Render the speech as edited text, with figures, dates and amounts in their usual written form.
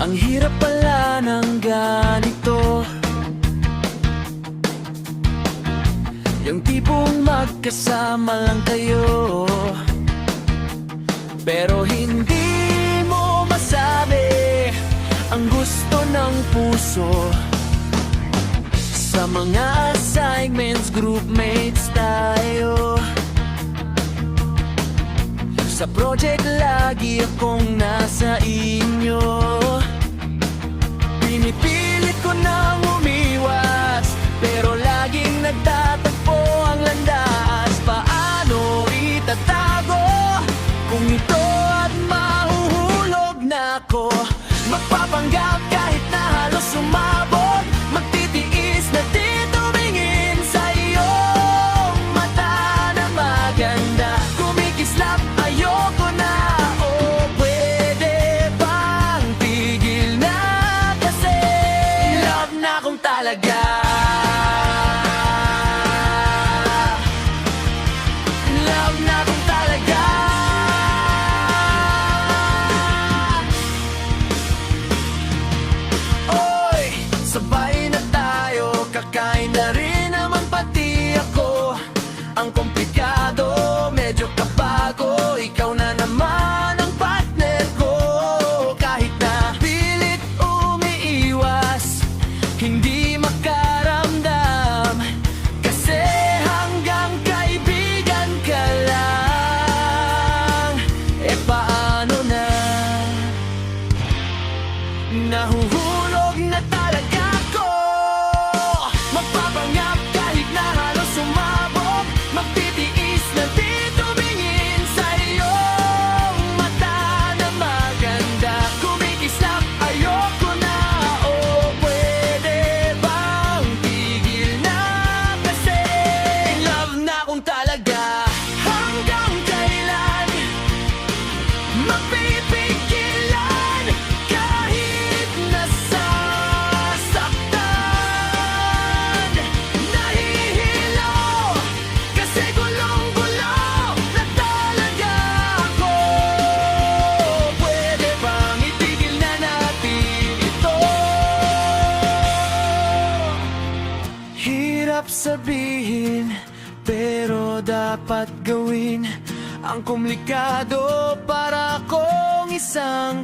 Ang hirap pala ng ganito, yung tipong magkasama lang kayo, pero hindi mo masabi ang gusto ng puso. Sa mga assignments, groupmates tayo. Sa project, lagi akong nasa inyo. Pinipilit ko nang umiwas, pero laging nagtatagpo ang landas. Paano itatago kung ito at mahuhulog na ako? Magpapanggap kahit na halos sumabog, magtitiis na di tumingin sa iyong mata na maganda. Kumikislap, ayoko na. O pwede bang tigil na, kasi love na kong talaga. Love na kong talaga. Oy, sabay na tayo, kakain na rin naman pati ako. Ang komplikado, medyo kabago, ikaw na naman ang partner ko. Kahit na pilit umiiwas, hindi makaramdam, kasi hanggang kaibigan ka lang. Eh paano na? Nahuhulog na talaga ako. Magpapangap kahit na halos sumabog, magtitiis na di tumingin sa iyong mata na maganda. Kumikislap, ayoko na. O pwede bang tigil na, kasi love na kong talaga. Hanggang kailan mapipigilan kahit nasasaktan? Nahihilo kasi gulong-gulong na talaga ako. Pwede bang itigil na natin ito? Hirap sabihin, pero dapat gawin. Ang komplikado para akong isang